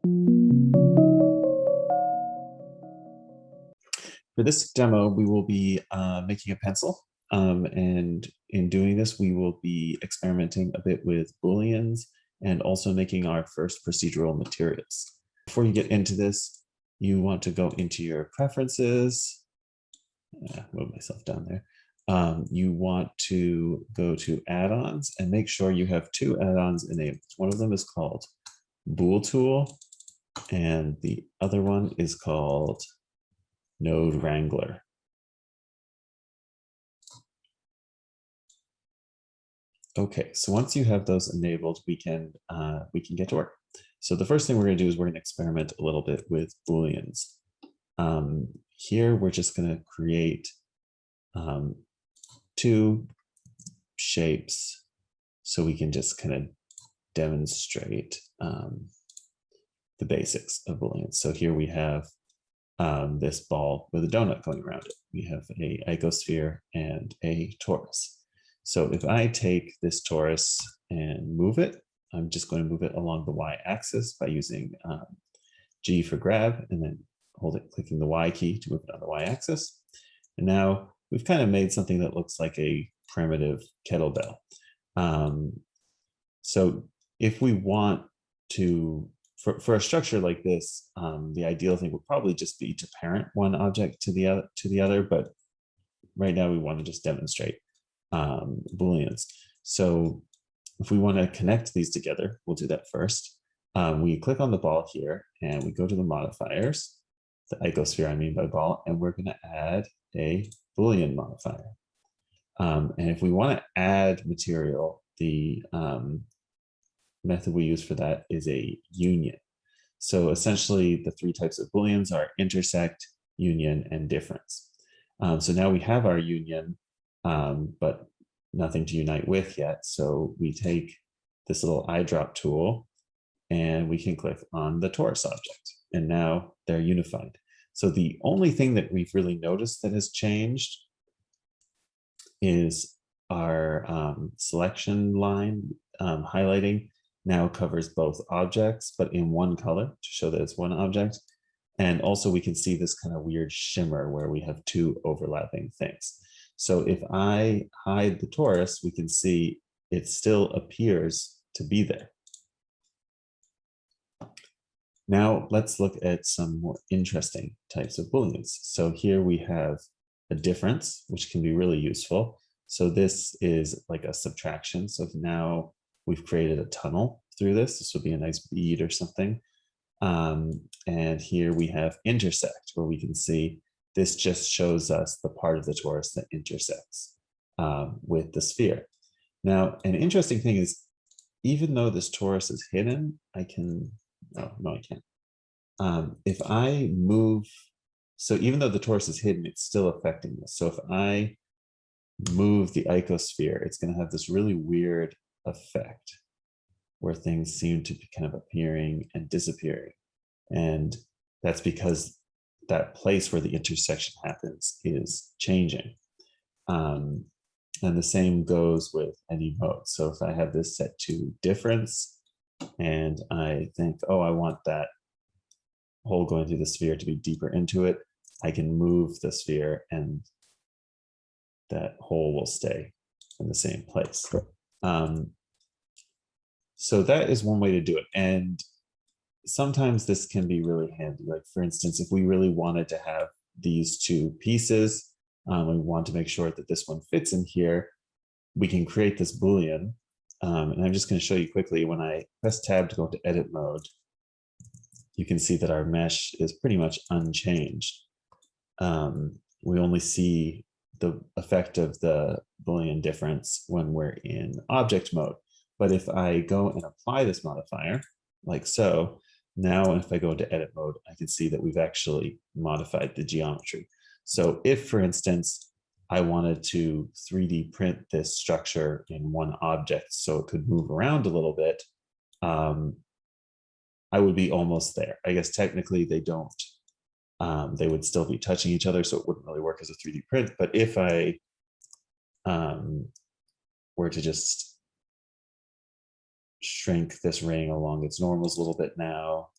For this demo, we will be making a pencil. And in doing this, we will be experimenting a bit with Booleans and also making our first procedural materials. Before you get into this, you want to go into your preferences. Move myself down there. You want to go to add-ons and make sure you have two add-ons enabled. One of them is called Bool Tool, and the other one is called Node Wrangler. Okay, so once you have those enabled, we can get to work. So the first thing we're going to do is we're going to experiment a little bit with Booleans. Here we're just going to create two shapes so we can just kind of demonstrate the basics of Booleans. So here we have this ball with a donut going around it. We have a icosphere and a torus. So if I take this torus and move it, I'm just going to move it along the y-axis by using G for grab and then clicking the Y key to move it on the y-axis. And now we've kind of made something that looks like a primitive kettlebell. So if we want to, for a structure like this, the ideal thing would probably just be to parent one object to the other, but right now we want to just demonstrate Booleans. So if we want to connect these together, we'll do that first. We click on the ball here and we go to the modifiers, the icosphere I mean by ball, and we're going to add a Boolean modifier. And if we want to add material, the method we use for that is a union. So essentially the three types of Booleans are intersect, union, and difference. So now we have our union, but nothing to unite with yet. So we take this little eyedrop tool and we can click on the torus object, and now they're unified. So the only thing that we've really noticed that has changed is our selection line highlighting now covers both objects, but in one color to show that it's one object. And also we can see this kind of weird shimmer where we have two overlapping things. So if I hide the torus, we can see it still appears to be there. Now let's look at some more interesting types of Booleans. So here we have a difference, which can be really useful. So this is like a subtraction. So now we've created a tunnel through this. This would be a nice bead or something. And here we have intersect, where we can see this just shows us the part of the torus that intersects with the sphere. Now, an interesting thing is, even though this torus is hidden, I can, oh, no, I can't. If I move, so even though the torus is hidden, it's still affecting this. So if I move the icosphere, it's going to have this really weird effect where things seem to be kind of appearing and disappearing. And that's because that place where the intersection happens is changing. And the same goes with any mode. So if I have this set to difference and I think, oh, I want that hole going through the sphere to be deeper into it, I can move the sphere and that hole will stay in the same place. So that is one way to do it. And sometimes this can be really handy. Like for instance, if we really wanted to have these two pieces, we want to make sure that this one fits in here, we can create this Boolean. And I'm just going to show you quickly. When I press tab to go into edit mode, you can see that our mesh is pretty much unchanged. We only see the effect of the Boolean difference when we're in object mode. But if I go and apply this modifier, like so, now if I go into edit mode, I can see that we've actually modified the geometry. So if, for instance, I wanted to 3D print this structure in one object so it could move around a little bit, I would be almost there. I guess technically they don't. They would still be touching each other, so it wouldn't really work as a 3D print. But if I were to just shrink this ring along its normals a little bit now,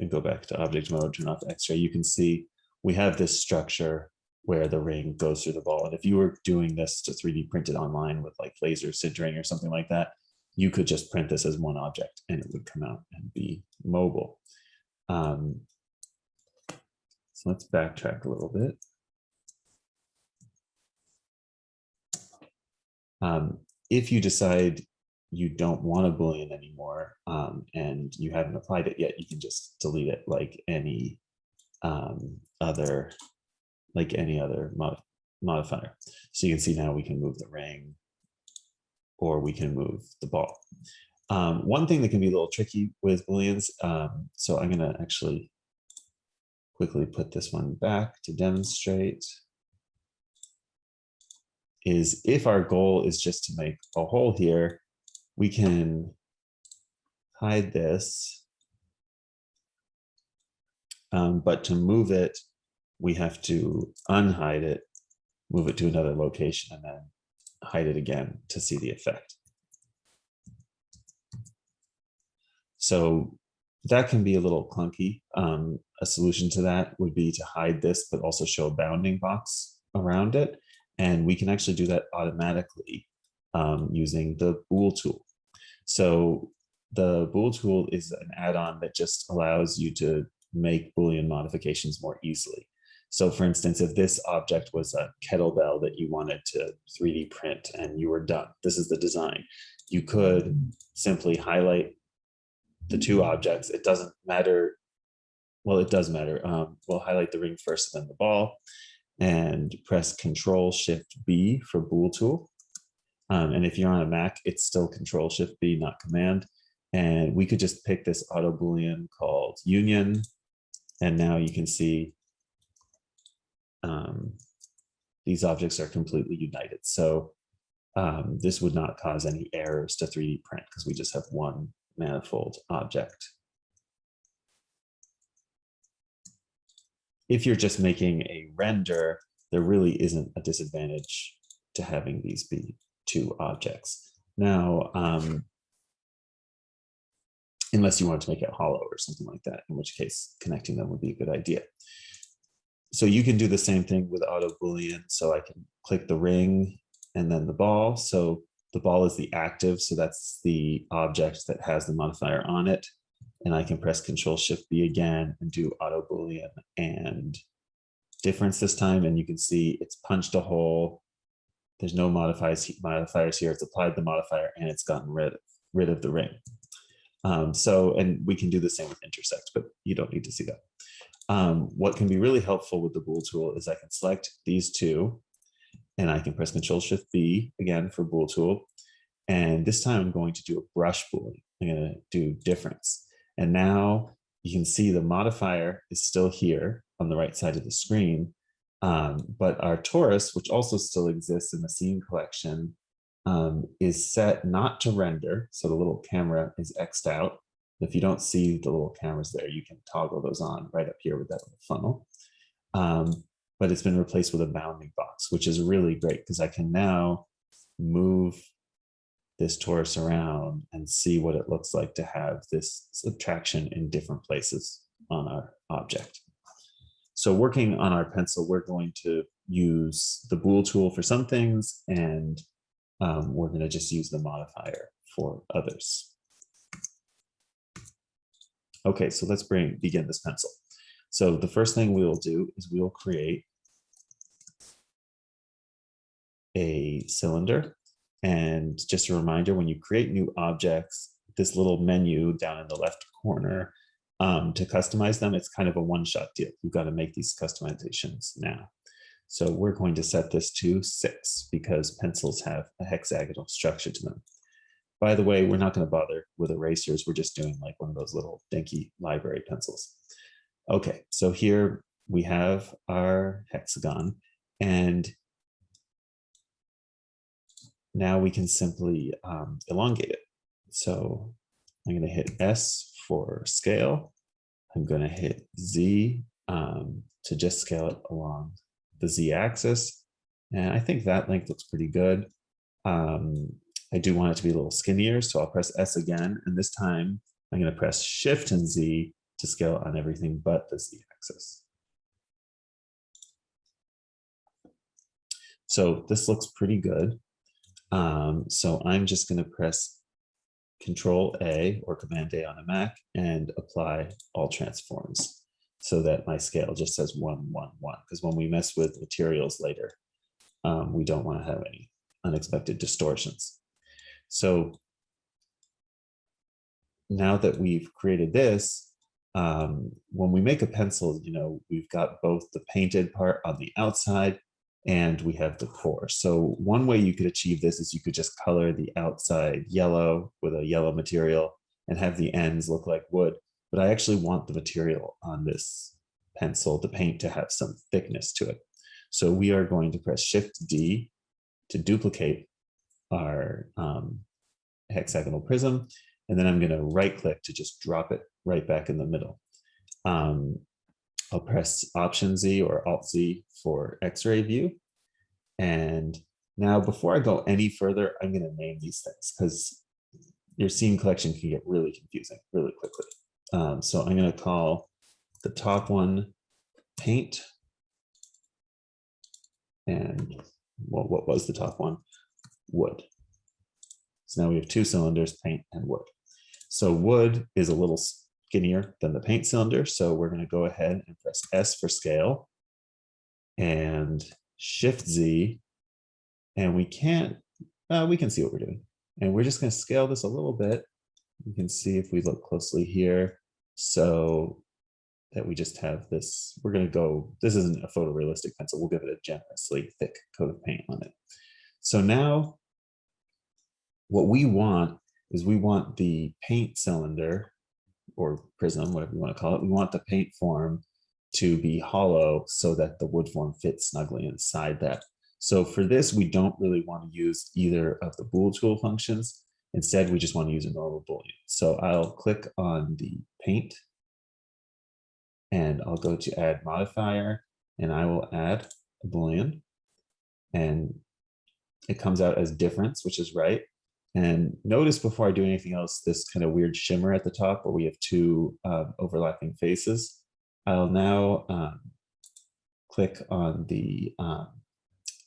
and go back to object mode, turn off X-ray, you can see we have this structure where the ring goes through the ball. And if you were doing this to 3D print it online with like laser sintering or something like that, you could just print this as one object and it would come out and be mobile. So let's backtrack a little bit. If you decide you don't want a Boolean anymore and you haven't applied it yet, you can just delete it like any other modifier. So you can see now we can move the ring or we can move the ball. One thing that can be a little tricky with Booleans, so I'm going to actually quickly put this one back to demonstrate, is if our goal is just to make a hole here, we can hide this, but to move it, we have to unhide it, move it to another location, and then hide it again to see the effect. So that can be a little clunky. A solution to that would be to hide this, but also show a bounding box around it. And we can actually do that automatically using the Bool Tool. So the Bool Tool is an add-on that just allows you to make Boolean modifications more easily. So for instance, if this object was a kettlebell that you wanted to 3D print and you were done, this is the design, you could simply highlight the two objects. It doesn't matter. Well, it does matter. We'll highlight the ring first and then the ball and press Control-Shift-B for Bool Tool. And if you're on a Mac, it's still Control-Shift-B, not Command. And we could just pick this auto Boolean called Union. And now you can see these objects are completely united. So this would not cause any errors to 3D print because we just have one manifold object. If you're just making a render, there really isn't a disadvantage to having these be two objects. Now, unless you want to make it hollow or something like that, in which case connecting them would be a good idea. So you can do the same thing with auto Boolean. So I can click the ring and then the ball. So the ball is the active, so that's the object that has the modifier on it. And I can press Control-Shift-B again and do auto Boolean and difference this time. And you can see it's punched a hole. There's no modifiers here. It's applied the modifier and it's gotten rid of the ring. And we can do the same with intersect, but you don't need to see that. What can be really helpful with the Bool Tool is I can select these two and I can press Control-Shift-B again for Bool Tool. And this time I'm going to do a brush Boolean. I'm going to do difference. And now you can see the modifier is still here on the right side of the screen. But our torus, which also still exists in the scene collection, is set not to render. So the little camera is X'd out. If you don't see the little cameras there, you can toggle those on right up here with that little funnel. But it's been replaced with a bounding box, which is really great because I can now move this torus around and see what it looks like to have this subtraction in different places on our object. So working on our pencil, we're going to use the Bool Tool for some things, and we're going to just use the modifier for others. Okay, so let's begin this pencil. So the first thing we will do is we will create a cylinder. And just a reminder, when you create new objects, this little menu down in the left corner, to customize them, it's kind of a one-shot deal. You've got to make these customizations now. So we're going to set this to 6 because pencils have a hexagonal structure to them. By the way, we're not going to bother with erasers. We're just doing like one of those little dinky library pencils. Okay, so here we have our hexagon, and now we can simply elongate it. So I'm going to hit S for scale. I'm going to hit Z to just scale it along the Z axis. And I think that length looks pretty good. I do want it to be a little skinnier, so I'll press S again. And this time I'm going to press Shift and Z to scale on everything but the z-axis. So this looks pretty good. So I'm just going to press Control A or Command A on a Mac and apply all transforms so that my scale just says 1, 1, 1. Because when we mess with materials later, we don't want to have any unexpected distortions. So now that we've created this, when we make a pencil, we've got both the painted part on the outside and we have the core. So one way you could achieve this is you could just color the outside yellow with a yellow material and have the ends look like wood. But I actually want the material on this pencil, the paint, to have some thickness to it. So we are going to press Shift D to duplicate our hexagonal prism. And then I'm going to right click to just drop it right back in the middle. I'll press Option Z or Alt Z for X-ray view. And now before I go any further, I'm going to name these things because your scene collection can get really confusing really quickly. So I'm going to call the top one paint. And well, what was the top one? Wood. So now we have two cylinders, paint and wood. So wood is a little skinnier than the paint cylinder. So we're going to go ahead and press S for scale and Shift Z. And we can see what we're doing. And we're just going to scale this a little bit. You can see if we look closely here. So that we just have this, we're going to go, this isn't a photorealistic pencil. We'll give it a generously thick coat of paint on it. So now what we want is we want the paint cylinder or prism, whatever you want to call it. We want the paint form to be hollow so that the wood form fits snugly inside that. So for this, we don't really want to use either of the Bool Tool functions. Instead, we just want to use a normal Boolean. So I'll click on the paint and I'll go to add modifier and I will add a Boolean and it comes out as difference, which is right. And notice before I do anything else, this kind of weird shimmer at the top where we have two overlapping faces. I'll now click on the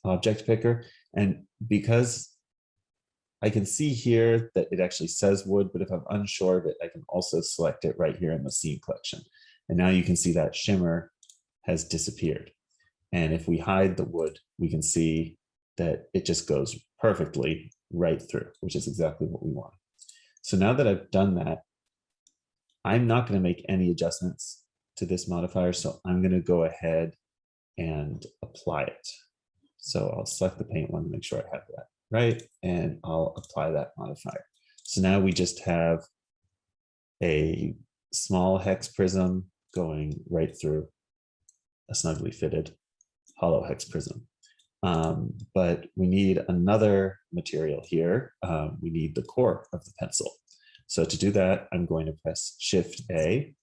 object picker. And because I can see here that it actually says wood, but if I'm unsure of it, I can also select it right here in the scene collection. And now you can see that shimmer has disappeared. And if we hide the wood, we can see that it just goes perfectly right through, which is exactly what we want. So now that I've done that, I'm not going to make any adjustments to this modifier. So I'm going to go ahead and apply it. So I'll select the paint one to make sure I have that right, and I'll apply that modifier. So now we just have a small hex prism going right through a snugly fitted hollow hex prism. But we need another material here. We need the core of the pencil. So to do that, I'm going to press Shift A,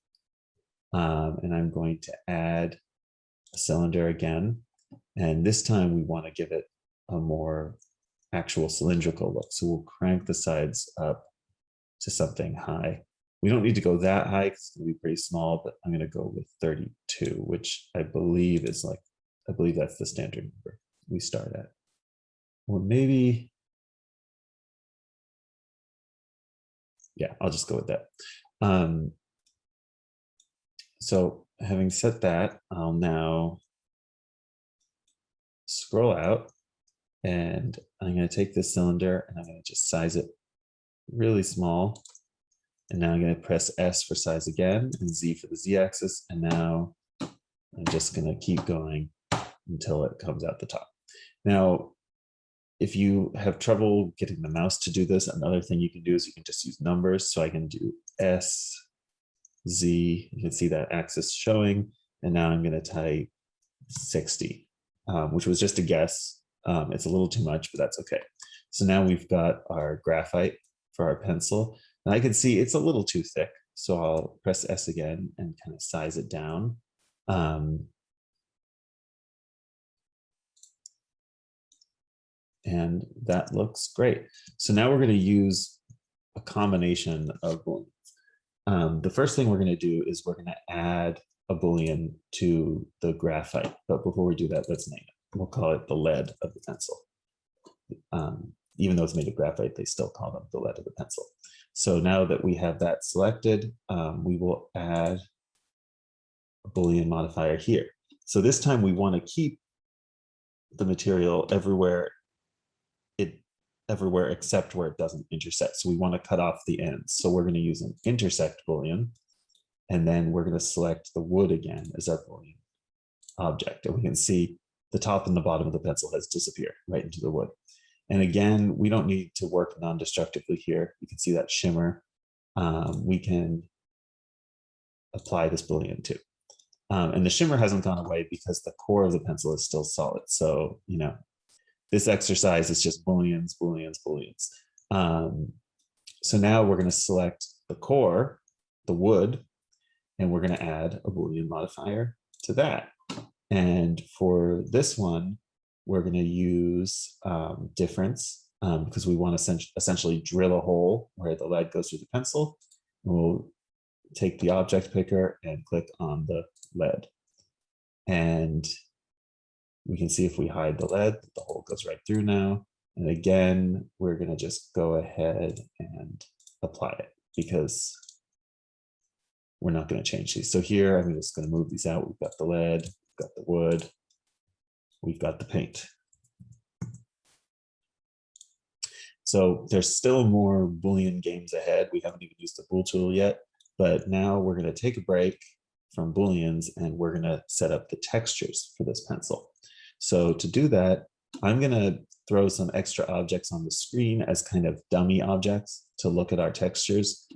and I'm going to add a cylinder again. And this time we want to give it a more actual cylindrical look. So we'll crank the sides up to something high. We don't need to go that high because it's going to be pretty small, but I'm going to go with 32, which I believe is like, I believe that's the standard number we start at. Or maybe, yeah, I'll just go with that. So having said that, I'll now scroll out and I'm going to take this cylinder and I'm going to just size it really small. And now I'm going to press S for size again and Z for the Z axis. And now I'm just going to keep going until it comes out the top. Now, if you have trouble getting the mouse to do this, another thing you can do is you can just use numbers. So I can do S, Z, you can see that axis showing. And now I'm going to type 60, which was just a guess. It's a little too much, but that's okay. So now we've got our graphite for our pencil. And I can see it's a little too thick. So I'll press S again and kind of size it down. And that looks great. So now we're going to use a combination of Booleans. The first thing we're going to do is we're going to add a Boolean to the graphite. But before we do that, let's name it. We'll call it the lead of the pencil. Even though it's made of graphite, they still call them the lead of the pencil. So now that we have that selected, we will add a Boolean modifier here. So this time we want to keep the material everywhere except where it doesn't intersect. So we want to cut off the ends. So we're going to use an intersect Boolean, and then we're going to select the wood again as our Boolean object. And we can see the top and the bottom of the pencil has disappeared right into the wood. And again, we don't need to work non-destructively here. You can see that shimmer. We can apply this Boolean too. And the shimmer hasn't gone away because the core of the pencil is still solid. So, this exercise is just Booleans, Booleans, Booleans. So now we're going to select the core, the wood, and we're going to add a Boolean modifier to that. And for this one, we're going to use difference because we want to essentially drill a hole where the lead goes through the pencil. And we'll take the object picker and click on the lead. And we can see if we hide the lead, the hole goes right through now. And again, we're going to just go ahead and apply it because we're not going to change these. So here, I'm just going to move these out. We've got the lead, we've got the wood, we've got the paint. So there's still more Boolean games ahead. We haven't even used the Bool Tool yet, but now we're going to take a break from Booleans and we're going to set up the textures for this pencil. So to do that, I'm going to throw some extra objects on the screen as kind of dummy objects to look at our textures.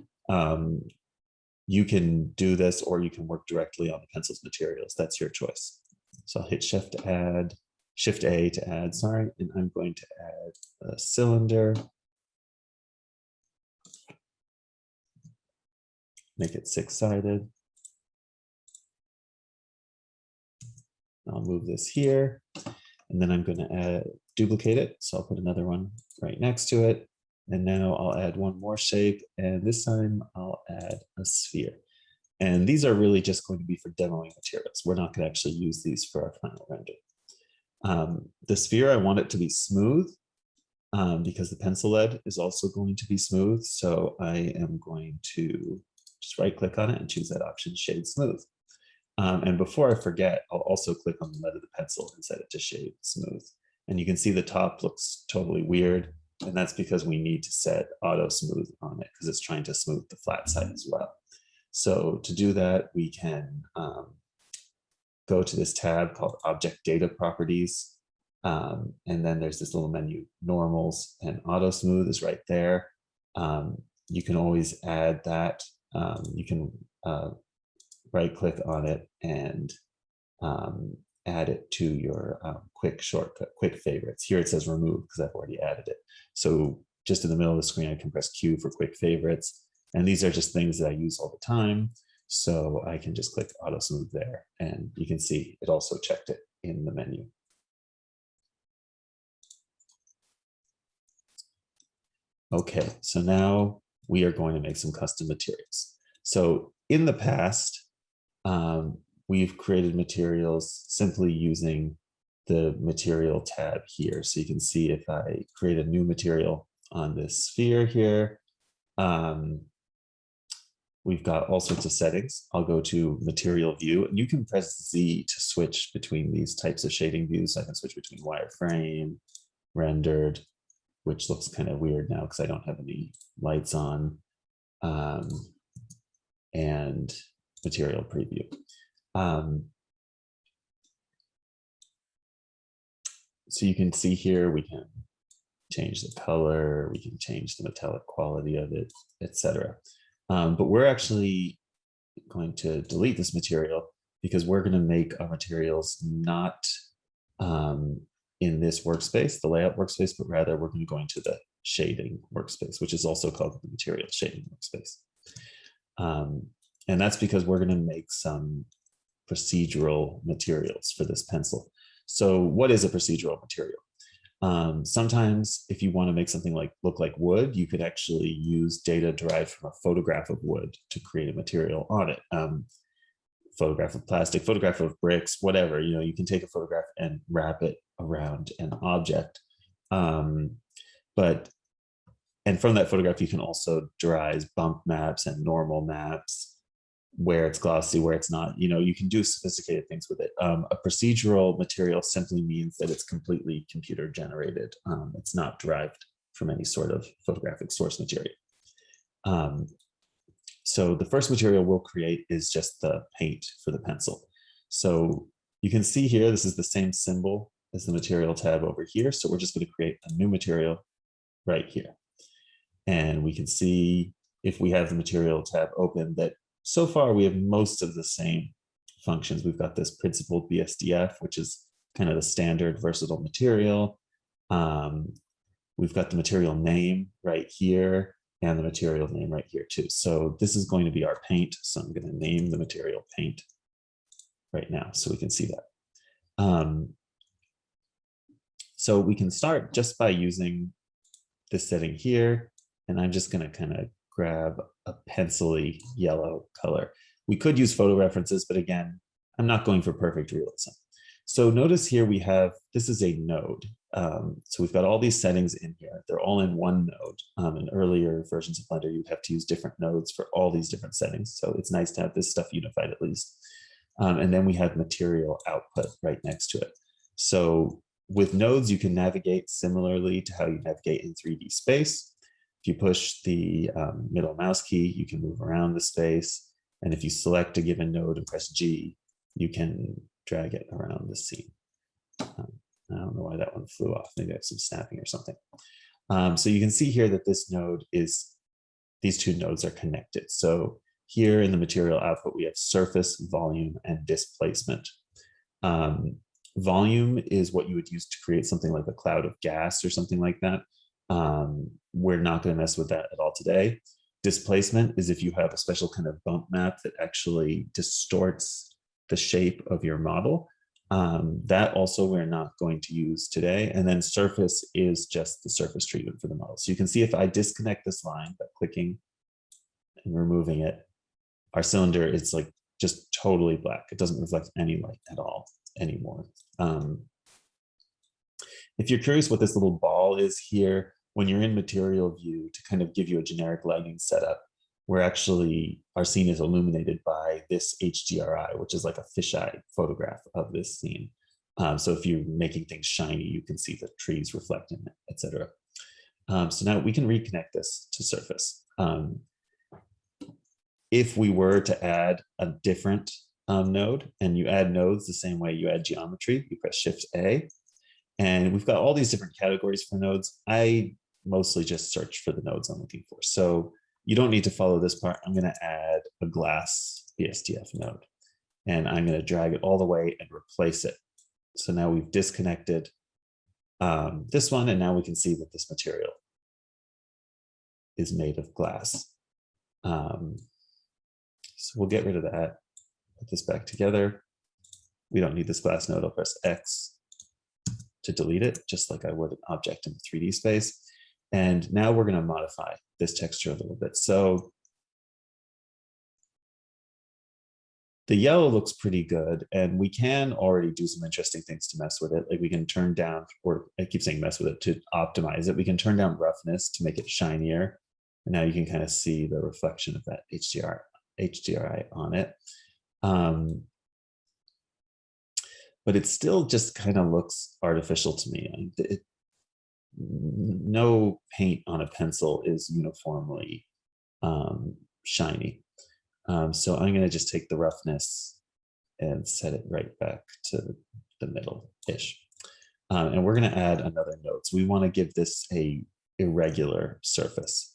You can do this or you can work directly on the pencil's materials. That's your choice. So I'll hit Shift A to add, sorry, and I'm going to add a cylinder. Make it 6-sided. I'll move this here, and then I'm going to duplicate it. So I'll put another one right next to it. And now I'll add one more shape, and this time I'll add a sphere. And these are really just going to be for demoing materials. We're not going to actually use these for our final render. The sphere, I want it to be smooth because the pencil lead is also going to be smooth. So I am going to just right click on it and choose that option, Shade Smooth. And before I forget, I'll also click on the lead of the pencil and set it to Shade Smooth. And you can see the top looks totally weird. And that's because we need to set auto smooth on it because it's trying to smooth the flat side as well. So to do that, we can go to this tab called Object Data Properties. And then there's this little menu, Normals, and Auto Smooth is right there. You can always add that. You can right click on it and add it to your quick shortcut, quick favorites. Here it says remove because I've already added it. So just in the middle of the screen, I can press Q for quick favorites. And these are just things that I use all the time. So I can just click auto smooth there. And you can see it also checked it in the menu. Okay, so now we are going to make some custom materials. So in the past, we've created materials simply using the material tab here. So you can see if I create a new material on this sphere here, we've got all sorts of settings. I'll go to material view, and you can press Z to switch between these types of shading views. I can switch between wireframe, rendered, which looks kind of weird now because I don't have any lights on, and material preview. So you can see here, we can change the color, we can change the metallic quality of it, etc. But we're actually going to delete this material because we're going to make our materials not in this workspace, the layout workspace, but rather we're going to go into the shading workspace, which is also called the material shading workspace. And that's because we're going to make some procedural materials for this pencil. So what is a procedural material? Sometimes if you want to make something like look like wood, you could actually use data derived from a photograph of wood to create a material on it. Photograph of plastic, photograph of bricks, whatever, you can take a photograph and wrap it around an object. But and from that photograph, you can also derive bump maps and normal maps, where it's glossy, where it's not. You can do sophisticated things with it. A procedural material simply means that it's completely computer generated. It's not derived from any sort of photographic source material. So the first material we'll create is just the paint for the pencil. So you can see here, this is the same symbol as the material tab over here. So we're just going to create a new material right here. And we can see, if we have the material tab open, that so far we have most of the same functions. We've got this principled BSDF, which is kind of the standard versatile material. We've got the material name right here and the material name right here too. So this is going to be our paint. So I'm going to name the material paint right now so we can see that. So we can start just by using this setting here. And I'm just going to kind of grab a pencil-y yellow color. We could use photo references, but again, I'm not going for perfect realism. So notice here we have, this is a node. So we've got all these settings in here. They're all in one node. In earlier versions of Blender, you'd have to use different nodes for all these different settings. So it's nice to have this stuff unified at least. And then we have material output right next to it. So with nodes, you can navigate similarly to how you navigate in 3D space. If you push the middle mouse key, you can move around the space. And if you select a given node and press G, you can drag it around the scene. I don't know why that one flew off. Maybe I have some snapping or something. So you can see here that this node is, these two nodes are connected. So here in the material output, we have surface, volume, and displacement. Volume is what you would use to create something like a cloud of gas or something like that. We're not going to mess with that at all today. Displacement is if you have a special kind of bump map that actually distorts the shape of your model. That also we're not going to use today. And then surface is just the surface treatment for the model. So you can see if I disconnect this line by clicking and removing it, our cylinder is like just totally black. It doesn't reflect any light at all anymore. If you're curious what this little ball is here, when you're in material view, to kind of give you a generic lighting setup, we're actually, our scene is illuminated by this HDRI, which is like a fisheye photograph of this scene. So if you're making things shiny, you can see the trees reflecting it, etc. So now we can reconnect this to surface. If we were to add a different node, and you add nodes the same way you add geometry, you press Shift A, and we've got all these different categories for nodes. I mostly just search for the nodes I'm looking for. So you don't need to follow this part. I'm going to add a glass BSDF node, and I'm going to drag it all the way and replace it. So now we've disconnected this one, and now we can see that this material is made of glass. So we'll get rid of that, put this back together. We don't need this glass node. I'll press X to delete it, just like I would an object in the 3D space. And now we're going to modify this texture a little bit. So the yellow looks pretty good, and we can already do some interesting things to mess with it. Like we can turn down, or I keep saying mess with it, to optimize it. We can turn down roughness to make it shinier. And now you can kind of see the reflection of that HDRI on it. But it still just kind of looks artificial to me. No paint on a pencil is uniformly shiny. So I'm going to just take the roughness and set it right back to the middle-ish. And we're going to add another node. So we want to give this a irregular surface.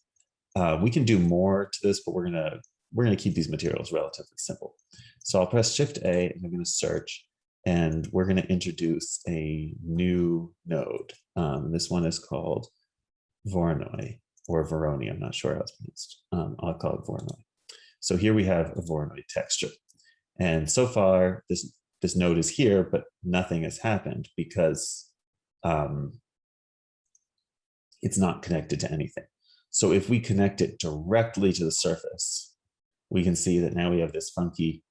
We can do more to this, but we're going to keep these materials relatively simple. So I'll press Shift A, and I'm going to search, and we're going to introduce a new node. This one is called Voronoi, or Voroni. I'm not sure how it's pronounced. I'll call it Voronoi. So here we have a Voronoi texture. And so far, this node is here, but nothing has happened because it's not connected to anything. So if we connect it directly to the surface, we can see that now we have this funky,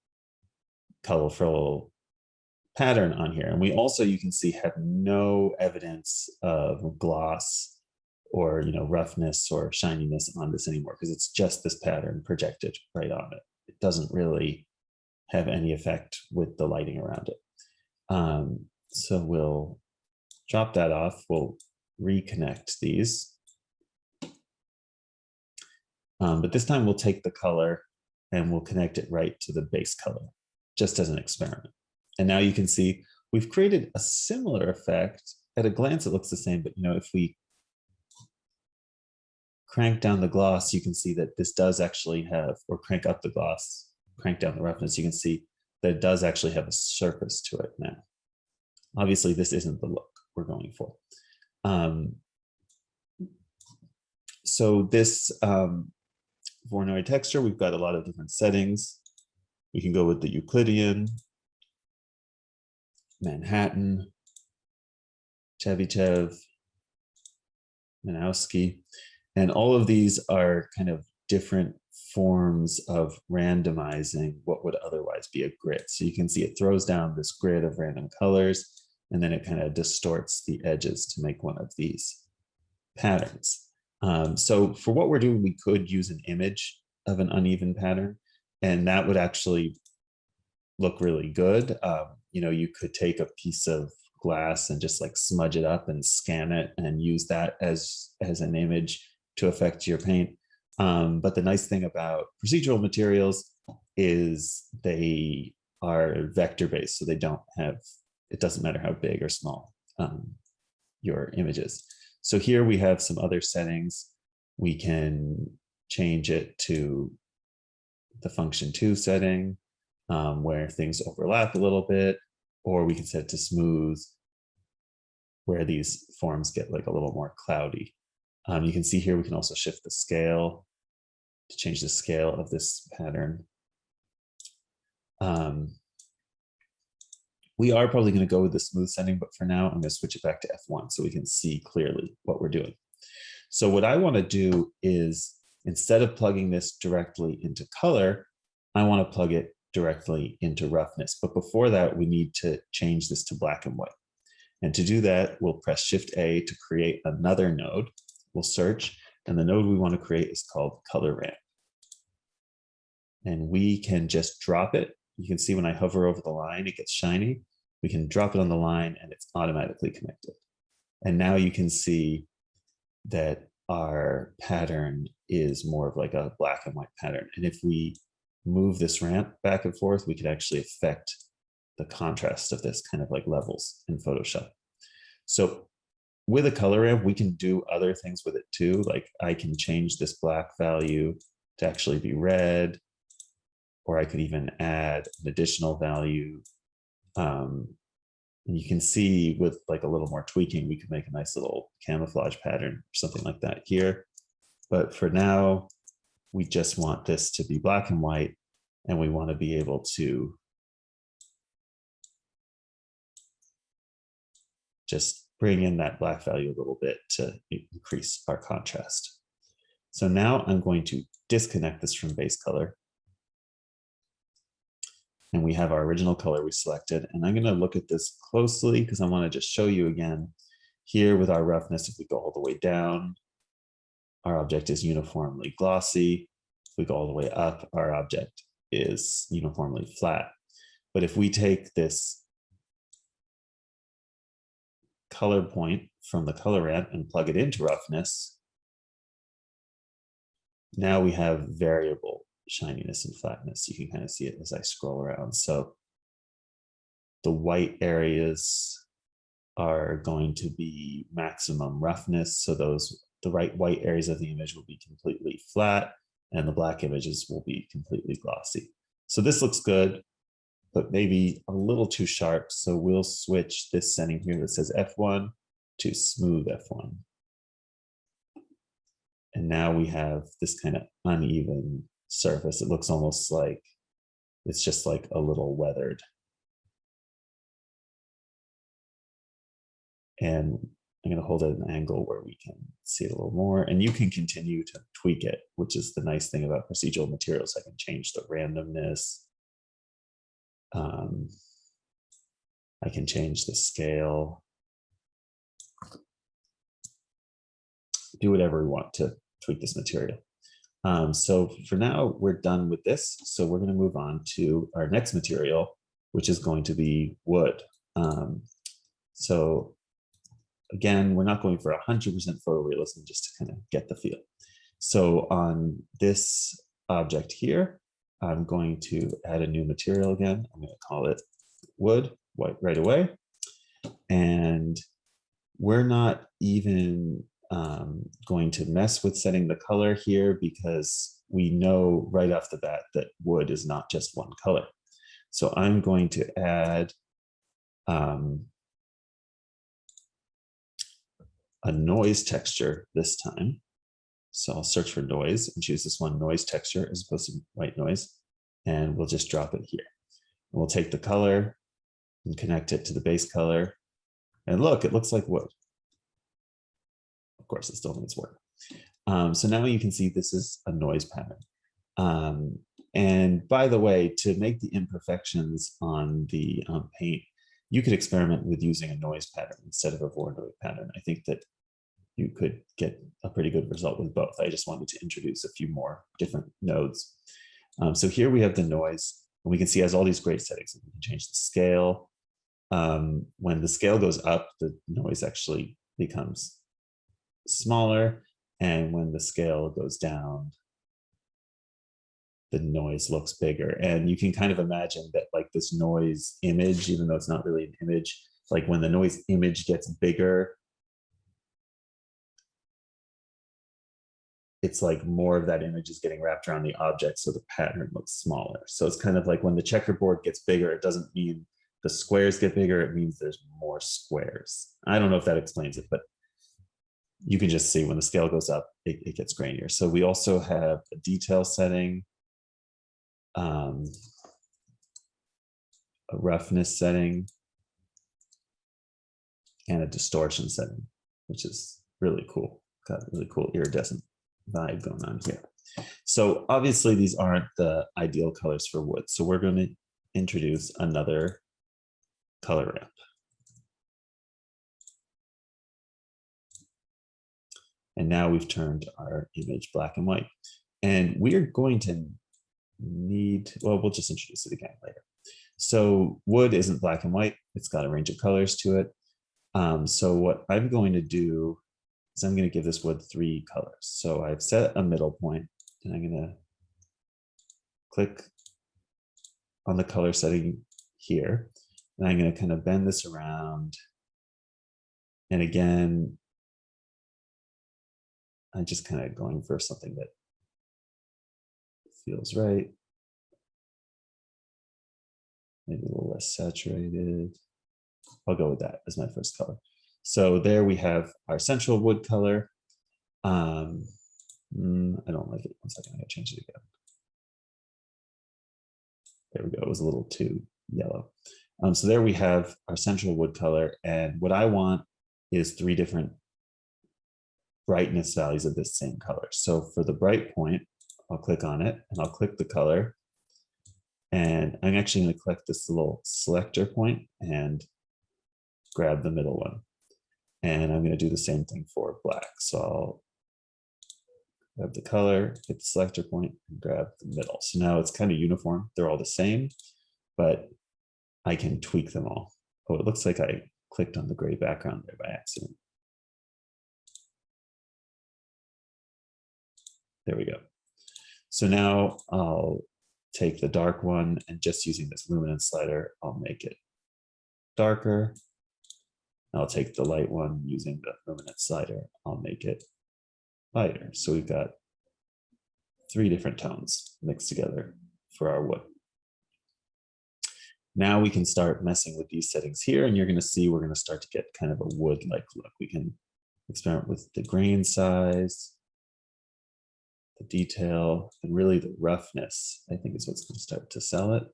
colorful pattern on here. And we also, you can see, have no evidence of gloss or roughness or shininess on this anymore, because it's just this pattern projected right on it. It doesn't really have any effect with the lighting around it. So we'll drop that off. We'll reconnect these. But this time we'll take the color and we'll connect it right to the base color, just as an experiment. And now you can see we've created a similar effect. At a glance, it looks the same, but if we crank down the gloss, you can see that this does actually have, or crank up the gloss, crank down the roughness, you can see that it does actually have a surface to it now. Obviously, this isn't the look we're going for. So this Voronoi texture, we've got a lot of different settings. We can go with the Euclidean, Manhattan, Chebyshev, Manowski, and all of these are kind of different forms of randomizing what would otherwise be a grid. So you can see it throws down this grid of random colors, and then it kind of distorts the edges to make one of these patterns. So for what we're doing, we could use an image of an uneven pattern, and that would actually look really good. You could take a piece of glass and just like smudge it up and scan it and use that as an image to affect your paint. But the nice thing about procedural materials is they are vector-based, so they don't have, it doesn't matter how big or small your image is. So here we have some other settings. We can change it to the function 2 setting, where things overlap a little bit, or we can set it to smooth, where these forms get like a little more cloudy. You can see here we can also shift the scale to change the scale of this pattern. We are probably going to go with the smooth setting, but for now, I'm going to switch it back to F1 so we can see clearly what we're doing. So what I want to do is, instead of plugging this directly into color, I want to plug it directly into roughness. But before that, we need to change this to black and white. And to do that, we'll press Shift A to create another node. We'll search, and the node we want to create is called color ramp. And we can just drop it. You can see when I hover over the line, it gets shiny. We can drop it on the line and it's automatically connected. And now you can see that our pattern is more of like a black and white pattern. And if we move this ramp back and forth, we can actually affect the contrast of this, kind of like levels in Photoshop. So with a color ramp, we can do other things with it too. Like I can change this black value to actually be red, or I could even add an additional value. And you can see with like a little more tweaking, we could make a nice little camouflage pattern or something like that here. But for now, we just want this to be black and white, and we want to be able to just bring in that black value a little bit to increase our contrast. So now I'm going to disconnect this from base color. And we have our original color we selected. And I'm going to look at this closely because I want to just show you again here with our roughness. If we go all the way down, our object is uniformly glossy. If we go all the way up, our object is uniformly flat. But if we take this color point from the color ramp and plug it into roughness, now we have variable shininess and flatness. You can kind of see it as I scroll around. So the white areas are going to be maximum roughness. So the white areas of the image will be completely flat, and the black images will be completely glossy. So this looks good, but maybe a little too sharp. So we'll switch this setting here that says F1 to smooth F1. And now we have this kind of uneven surface. It looks almost like it's just like a little weathered. And I'm going to hold it at an angle where we can see it a little more, and you can continue to tweak it, which is the nice thing about procedural materials. I can change the randomness. I can change the scale. Do whatever we want to tweak this material. So for now, we're done with this. So we're going to move on to our next material, which is going to be wood. So again, we're not going for 100% photorealism, just to kind of get the feel. So on this object here, I'm going to add a new material again. I'm going to call it wood right away. And we're not even going to mess with setting the color here, because we know right off the bat that wood is not just one color. So I'm going to add a noise texture this time. So I'll search for noise and choose this one, noise texture, as opposed to white noise. And we'll just drop it here. And we'll take the color and connect it to the base color. And look, it looks like wood. Of course, it still needs work. So now you can see this is a noise pattern. And by the way, to make the imperfections on the paint, you could experiment with using a noise pattern instead of a Voronoi pattern. I think that you could get a pretty good result with both. I just wanted to introduce a few more different nodes. So here we have the noise, and we can see it has all these great settings. We can change the scale. When the scale goes up, the noise actually becomes smaller, and when the scale goes down, the noise looks bigger. And you can kind of imagine that, like, this noise image, even though it's not really an image, like when the noise image gets bigger, it's like more of that image is getting wrapped around the object, so the pattern looks smaller. So it's kind of like when the checkerboard gets bigger, it doesn't mean the squares get bigger, it means there's more squares. I don't know if that explains it, but you can just see when the scale goes up, it gets grainier. So we also have a detail setting, a roughness setting, and a distortion setting, which is really cool. Got a really cool iridescent vibe going on here. So obviously these aren't the ideal colors for wood. So we're going to introduce another color ramp. And now we've turned our image black and white. And we're going to need, well, we'll just introduce it again later. So wood isn't black and white. It's got a range of colors to it. So what I'm going to do is I'm going to give this wood 3 colors. So I've set a middle point, and I'm going to click on the color setting here. And I'm going to kind of bend this around. And again, I'm just kind of going for something that feels right. Maybe a little less saturated. I'll go with that as my first color. So there we have our central wood color. I don't like it. 1 second, I gotta change it again. There we go, it was a little too yellow. So there we have our central wood color. And what I want is 3 different brightness values of this same color. So for the bright point, I'll click on it and I'll click the color. And I'm actually going to click this little selector point and grab the middle one. And I'm going to do the same thing for black. So I'll grab the color, hit the selector point, and grab the middle. So now it's kind of uniform. They're all the same, but I can tweak them all. Oh, it looks like I clicked on the gray background there by accident. There we go. So now I'll take the dark one, and just using this luminance slider, I'll make it darker. I'll take the light one using the luminance slider, I'll make it lighter. So we've got 3 different tones mixed together for our wood. Now we can start messing with these settings here, and you're going to see we're going to start to get kind of a wood-like look. We can experiment with the grain size, the detail, and really the roughness, I think, is what's going to start to sell it.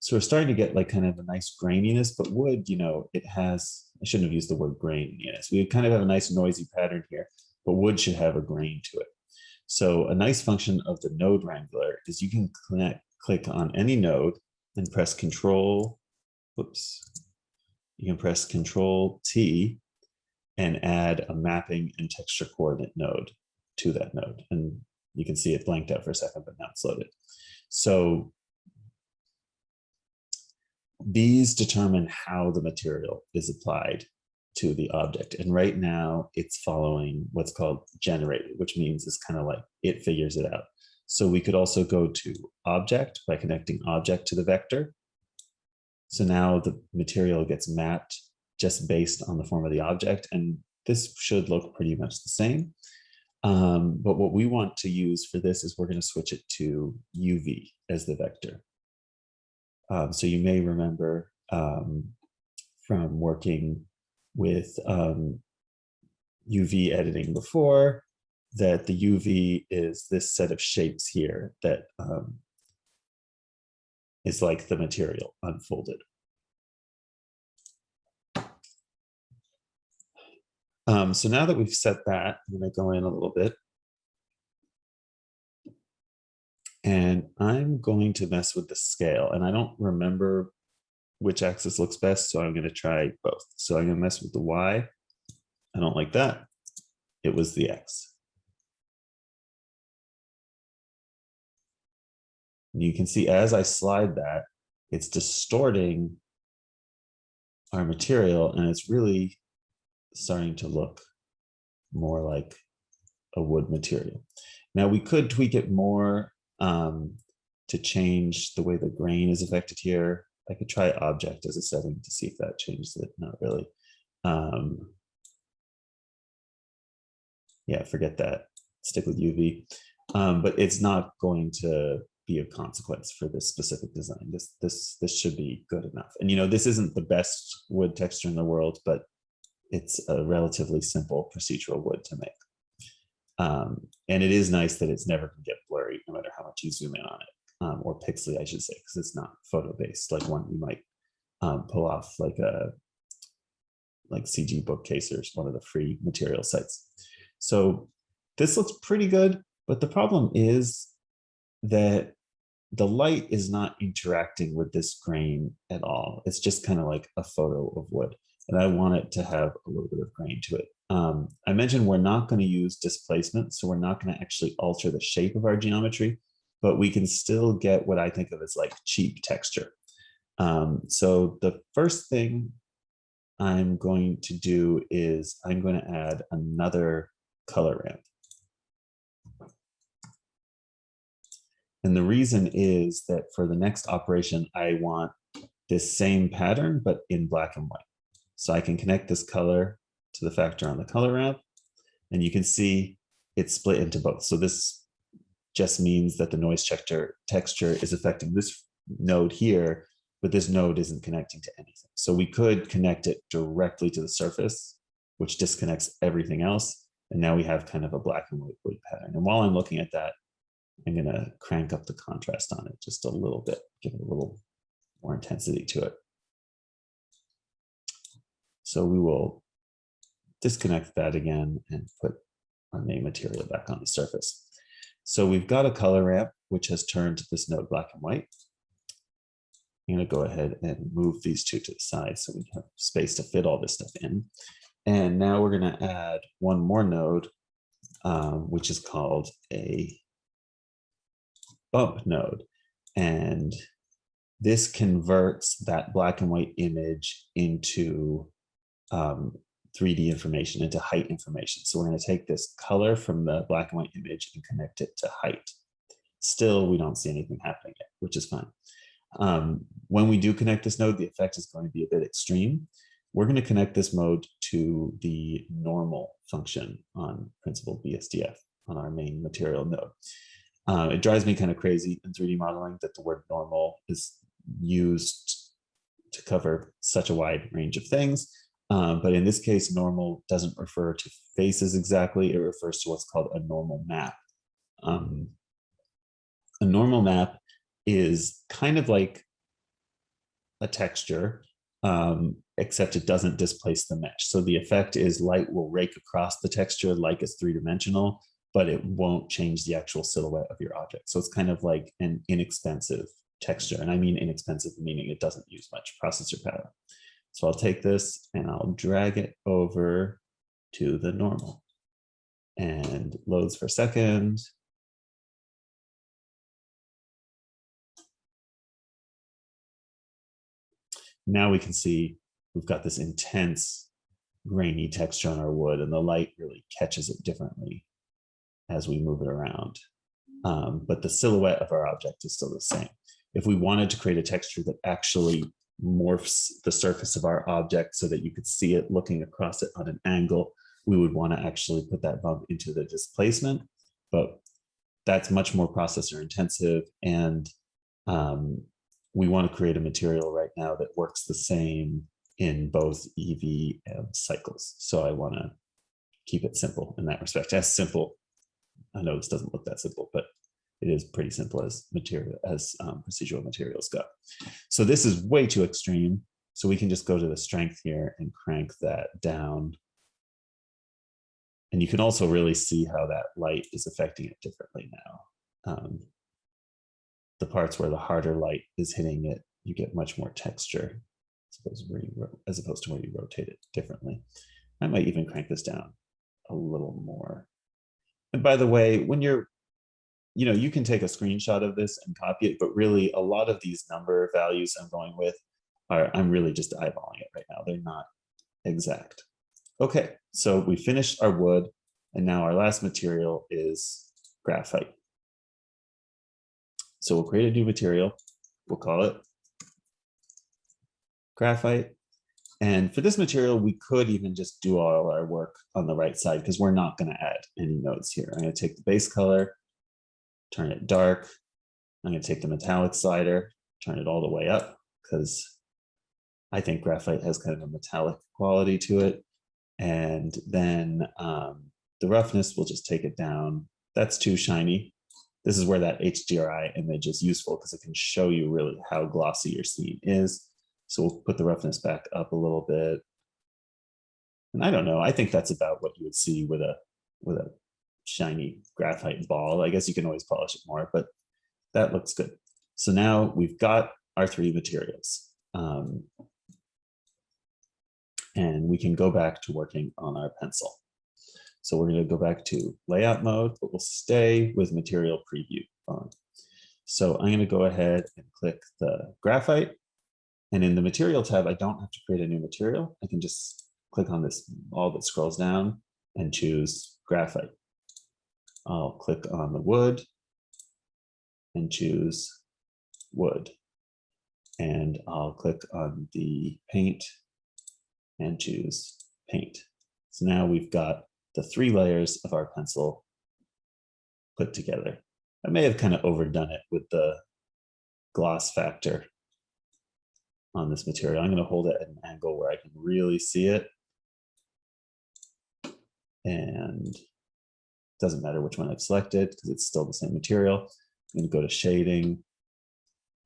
So we're starting to get like kind of a nice graininess, but wood, you know, it has, I shouldn't have used the word graininess. We kind of have a nice noisy pattern here, but wood should have a grain to it. So a nice function of the node wrangler is you can click on any node and press Control, whoops, you can press Control T and add a mapping and texture coordinate node to that node. And you can see it blanked out for a second, but now it's loaded. So these determine how the material is applied to the object. And right now it's following what's called generated, which means it's kind of like it figures it out. So we could also go to object by connecting object to the vector. So now the material gets mapped just based on the form of the object. And this should look pretty much the same. But what we want to use for this is we're going to switch it to UV as the vector. So you may remember from working with UV editing before that the UV is this set of shapes here that is like the material unfolded. So now that we've set that, I'm going to go in a little bit. And I'm going to mess with the scale. And I don't remember which axis looks best, so I'm going to try both. So I'm going to mess with the Y. I don't like that. It was the X. And you can see as I slide that, it's distorting our material, and it's really starting to look more like a wood material. Now we could tweak it more to change the way the grain is affected here. I could try object as a setting to see if that changes it. Not really. Yeah, forget that. Stick with UV. But it's not going to be of consequence for this specific design. This should be good enough. And you know, this isn't the best wood texture in the world, but it's a relatively simple procedural wood to make. And it is nice that it's never going to get blurry no matter how much you zoom in on it, or pixely, I should say, because it's not photo based like one you might pull off like CG Bookcase or one of the free material sites. So this looks pretty good, but the problem is that the light is not interacting with this grain at all. It's just kind of like a photo of wood, and I want it to have a little bit of grain to it. I mentioned we're not going to use displacement, so we're not going to actually alter the shape of our geometry, but we can still get what I think of as like cheap texture. So the first thing I'm going to do is I'm going to add another color ramp. And the reason is that for the next operation, I want this same pattern, but in black and white. So I can connect this color to the factor on the color ramp, and you can see it's split into both. So this just means that the noise texture is affecting this node here, but this node isn't connecting to anything. So we could connect it directly to the surface, which disconnects everything else. And now we have kind of a black and white wood pattern. And while I'm looking at that, I'm going to crank up the contrast on it just a little bit, give it a little more intensity to it. So we will disconnect that again and put our main material back on the surface. So we've got a color ramp, which has turned this node black and white. I'm going to go ahead and move these two to the side so we have space to fit all this stuff in. And now we're going to add one more node, which is called a bump node. And this converts that black and white image into 3D information, into height information. So we're going to take this color from the black and white image and connect it to height. Still, we don't see anything happening yet, which is fine. When we do connect this node, the effect is going to be a bit extreme. We're going to connect this mode to the normal function on Principal BSDF on our main material node. It drives me kind of crazy in 3D modeling that the word normal is used to cover such a wide range of things. But in this case, normal doesn't refer to faces exactly. It refers to what's called a normal map. A normal map is kind of like a texture, except it doesn't displace the mesh. So the effect is light will rake across the texture like it's three-dimensional, but it won't change the actual silhouette of your object. So it's kind of like an inexpensive texture. And I mean inexpensive, meaning it doesn't use much processor power. So I'll take this and I'll drag it over to the normal. And loads for a second. Now we can see we've got this intense grainy texture on our wood, and the light really catches it differently as we move it around. But the silhouette of our object is still the same. If we wanted to create a texture that actually morphs the surface of our object so that you could see it looking across it on an angle, we would want to actually put that bump into the displacement, but that's much more processor intensive, and we want to create a material right now that works the same in both EV and cycles. So I want to keep it simple in that respect. As simple, I know this doesn't look that simple, but it is pretty simple as procedural materials go. So this is way too extreme. So we can just go to the strength here and crank that down. And you can also really see how that light is affecting it differently now. The parts where the harder light is hitting it, you get much more texture as opposed to where you rotate it differently. I might even crank this down a little more. And by the way, when you're, you can take a screenshot of this and copy it, but really a lot of these number values I'm going with I'm really just eyeballing it right now. They're not exact. Okay, so we finished our wood, and now our last material is graphite. So we'll create a new material. We'll call it graphite. And for this material, we could even just do all our work on the right side because we're not going to add any nodes here. I'm going to take the base color, turn it dark. I'm going to take the metallic slider, turn it all the way up because I think graphite has kind of a metallic quality to it. And then the roughness, we'll just take it down. That's too shiny. This is where that HDRI image is useful because it can show you really how glossy your scene is. So we'll put the roughness back up a little bit. And I don't know, I think that's about what you would see with a shiny graphite ball. I guess you can always polish it more, but that looks good. So now we've got our three materials. And we can go back to working on our pencil. So we're going to go back to layout mode, but we'll stay with material preview on. So I'm going to go ahead and click the graphite. And in the material tab, I don't have to create a new material. I can just click on this ball that scrolls down and choose graphite. I'll click on the wood and choose wood. And I'll click on the paint and choose paint. So now we've got the three layers of our pencil put together. I may have kind of overdone it with the gloss factor on this material. I'm going to hold it at an angle where I can really see it. And it doesn't matter which one I've selected because it's still the same material. I'm going to go to shading.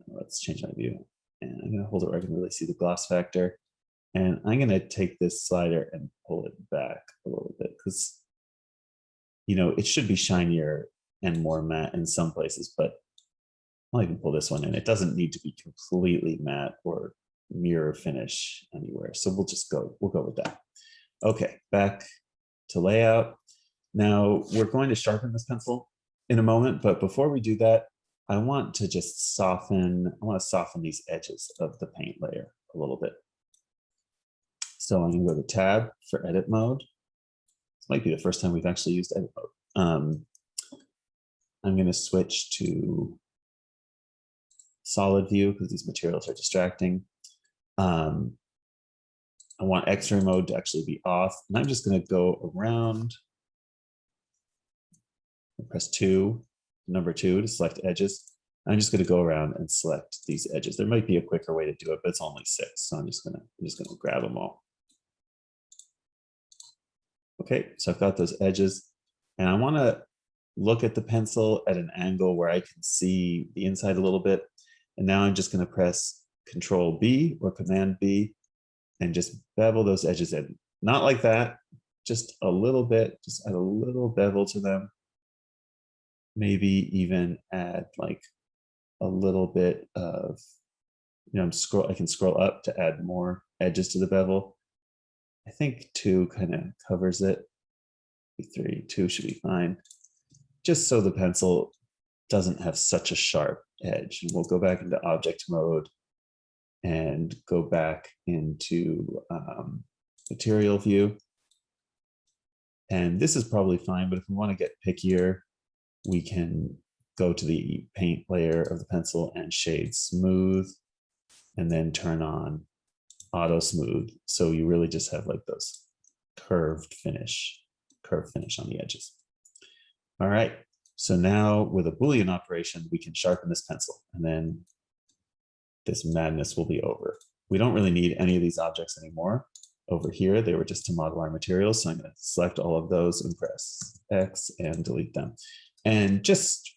Let's change my view. And I'm going to hold it where I can really see the gloss factor. And I'm going to take this slider and pull it back a little bit because, it should be shinier and more matte in some places, but I'll even pull this one in. It doesn't need to be completely matte or mirror finish anywhere. So we'll go with that. Okay, back to layout. Now we're going to sharpen this pencil in a moment, but before we do that, I want to soften these edges of the paint layer a little bit. So I'm going to go to tab for edit mode. This might be the first time we've actually used edit mode. I'm going to switch to solid view because these materials are distracting. I want X-ray mode to actually be off. And I'm just going to go around and press number 2 to select edges. I'm just going to go around and select these edges. There might be a quicker way to do it, but it's only 6. So I'm just going to grab them all. Okay, so I've got those edges, and I want to look at the pencil at an angle where I can see the inside a little bit. And now I'm just going to press Control B or Command B and just bevel those edges in. Not like that, just a little bit, just add a little bevel to them. Maybe even add like a little bit of, I can scroll up to add more edges to the bevel. I think 2 kind of covers it. 3, 2 should be fine. Just so the pencil doesn't have such a sharp edge. And we'll go back into object mode and go back into material view. And this is probably fine, but if we want to get pickier, we can go to the paint layer of the pencil and shade smooth, and then turn on auto smooth. So you really just have like those curved finish on the edges. All right, so now with a Boolean operation, we can sharpen this pencil and then this madness will be over. We don't really need any of these objects anymore. Over here, they were just to model our materials. So I'm going to select all of those and press X and delete them. And just,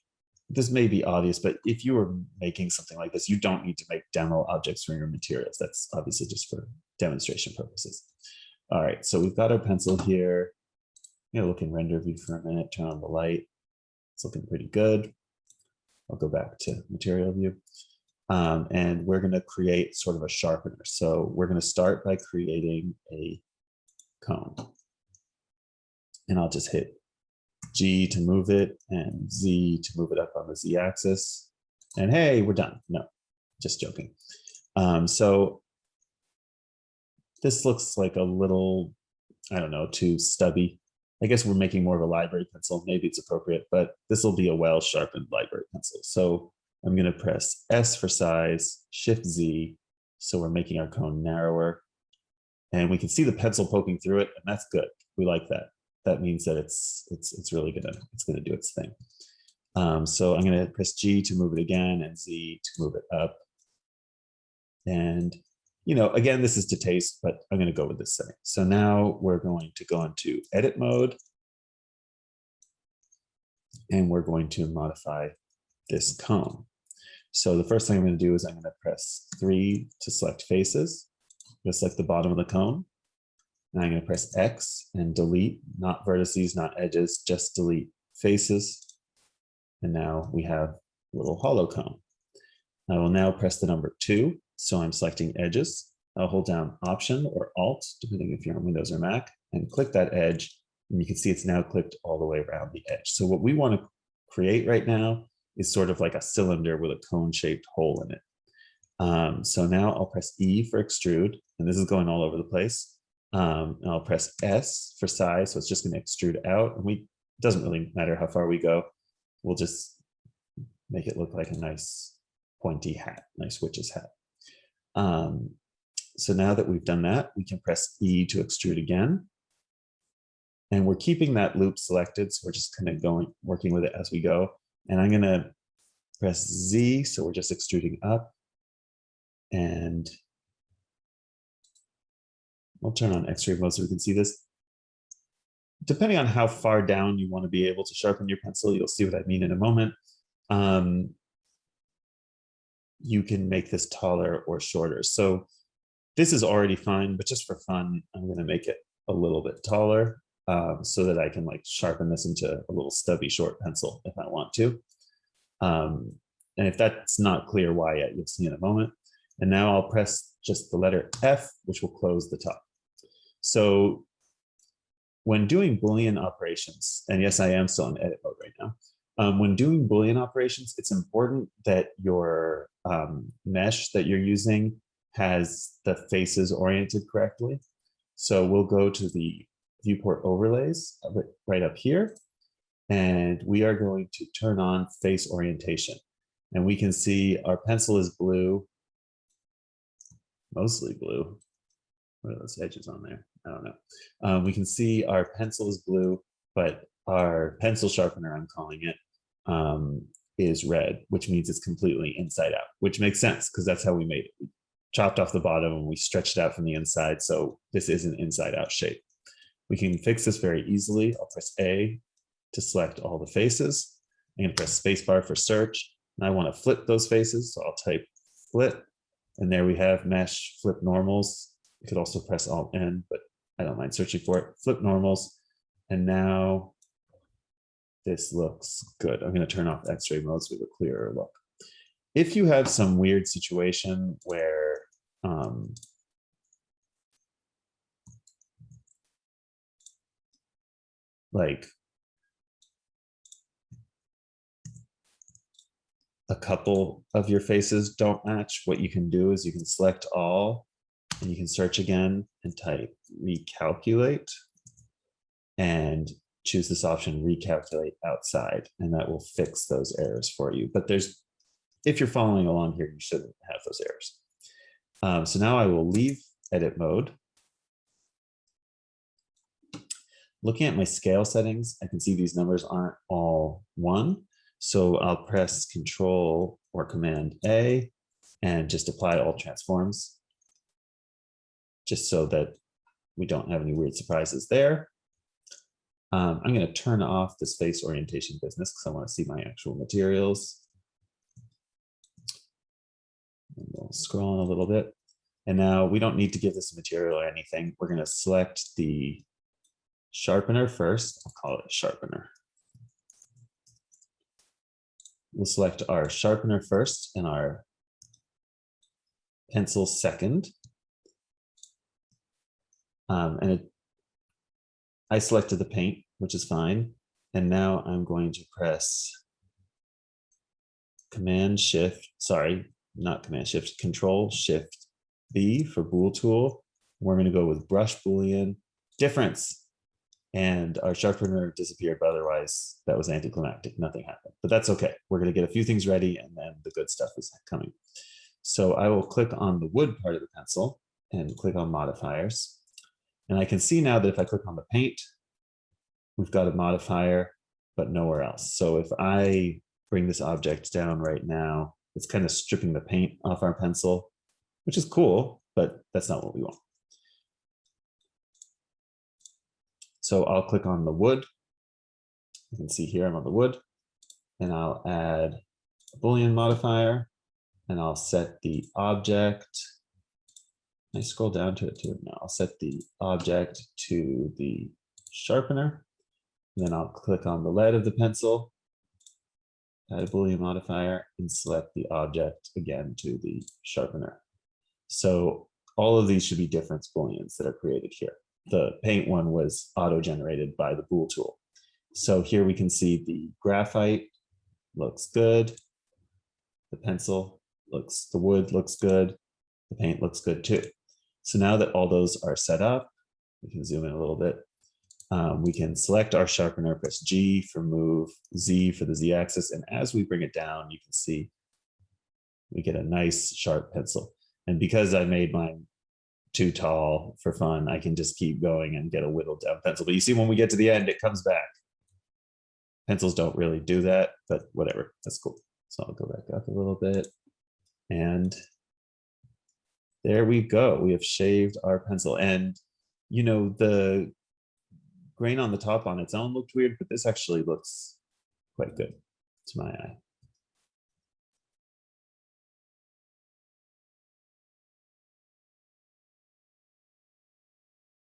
this may be obvious, but if you were making something like this, you don't need to make demo objects for your materials. That's obviously just for demonstration purposes. All right, so we've got our pencil here. Look in render view for a minute, turn on the light. It's looking pretty good. I'll go back to material view. And we're going to create sort of a sharpener. So we're going to start by creating a cone. And I'll just hit G to move it and Z to move it up on the Z axis. And hey, we're done. No, just joking. So this looks like a little, I don't know, too stubby. I guess we're making more of a library pencil. Maybe it's appropriate, but this will be a well-sharpened library pencil. So I'm going to press S for size, Shift Z. So we're making our cone narrower. And we can see the pencil poking through it, and that's good. We like that. That means that it's really gonna do its thing. So I'm gonna press G to move it again and Z to move it up. And again, this is to taste, but I'm gonna go with this setting. So now we're going to go into edit mode, and we're going to modify this cone. So the first thing I'm gonna do is I'm gonna press 3 to select faces. I'm gonna select the bottom of the cone. Now I'm going to press X and delete, not vertices, not edges, just delete faces. And now we have a little hollow cone. I will now press the number 2. So I'm selecting edges. I'll hold down Option or Alt, depending if you're on Windows or Mac, and click that edge. And you can see it's now clicked all the way around the edge. So what we want to create right now is sort of like a cylinder with a cone-shaped hole in it. So now I'll press E for extrude, and this is going all over the place. And I'll press S for size, so it's just going to extrude out. And it doesn't really matter how far we go. We'll just make it look like a nice pointy hat, nice witch's hat. So now that we've done that, we can press E to extrude again. And we're keeping that loop selected, so we're just kind of working with it as we go. And I'm going to press Z, so we're just extruding up. And I'll turn on X-ray mode so we can see this. Depending on how far down you want to be able to sharpen your pencil, you'll see what I mean in a moment. You can make this taller or shorter. So this is already fine, but just for fun, I'm going to make it a little bit taller so that I can sharpen this into a little stubby short pencil if I want to. And if that's not clear why yet, you'll see in a moment. And now I'll press just the letter F, which will close the top. So when doing Boolean operations, and yes, I am still in edit mode right now. When doing Boolean operations, it's important that your mesh that you're using has the faces oriented correctly. So we'll go to the viewport overlays right up here, and we are going to turn on face orientation. And we can see our pencil is blue, mostly blue. What are those edges on there? I don't know. We can see our pencil is blue, but our pencil sharpener, I'm calling it, is red, which means it's completely inside out, which makes sense because that's how we made it. We chopped off the bottom and we stretched it out from the inside. So this is an inside out shape. We can fix this very easily. I'll press A to select all the faces. I'm going to press spacebar for search. And I want to flip those faces. So I'll type flip. And there we have mesh, flip normals. You could also press Alt N, but I don't mind searching for it. Flip normals. And now this looks good. I'm going to turn off X-ray mode so we have a clearer look. If you have some weird situation where like a couple of your faces don't match, what you can do is you can select all and you can search again and type recalculate and choose this option, recalculate outside, and that will fix those errors for you. But if you're following along here, you shouldn't have those errors. So now I will leave edit mode. Looking at my scale settings, I can see these numbers aren't all 1. So I'll press Control or Command A and just apply all transforms, just so that we don't have any weird surprises there. I'm going to turn off this face orientation business because I want to see my actual materials. And we'll scroll on a little bit. And now we don't need to give this a material or anything. We're going to select the sharpener first. I'll call it a sharpener. We'll select our sharpener first and our pencil second. I selected the paint, which is fine. And now I'm going to press Control Shift B for Bool Tool. We're going to go with brush Boolean difference. And our sharpener disappeared, but otherwise that was anticlimactic. Nothing happened, but that's okay. We're going to get a few things ready and then the good stuff is coming. So I will click on the wood part of the pencil and click on modifiers. And I can see now that if I click on the paint, we've got a modifier, but nowhere else. So if I bring this object down right now, it's kind of stripping the paint off our pencil, which is cool, but that's not what we want. So I'll click on the wood. You can see here I'm on the wood, and I'll add a Boolean modifier, and I'll set the object. I scroll down to it too. Now I'll set the object to the sharpener. And then I'll click on the lead of the pencil, add a Boolean modifier, and select the object again to the sharpener. So all of these should be different Booleans that are created here. The paint one was auto-generated by the Bool tool. So here we can see the graphite looks good. The pencil looks, the wood looks good. The paint looks good too. So now that all those are set up, we can zoom in a little bit. We can select our sharpener, press G for move, Z for the Z axis. And as we bring it down, you can see we get a nice sharp pencil. And because I made mine too tall for fun, I can just keep going and get a whittled down pencil. But you see when we get to the end, it comes back. Pencils don't really do that, but whatever, that's cool. So I'll go back up a little bit. And there we go. We have shaved our pencil. And you know, the grain on the top on its own looked weird, but this actually looks quite good to my eye.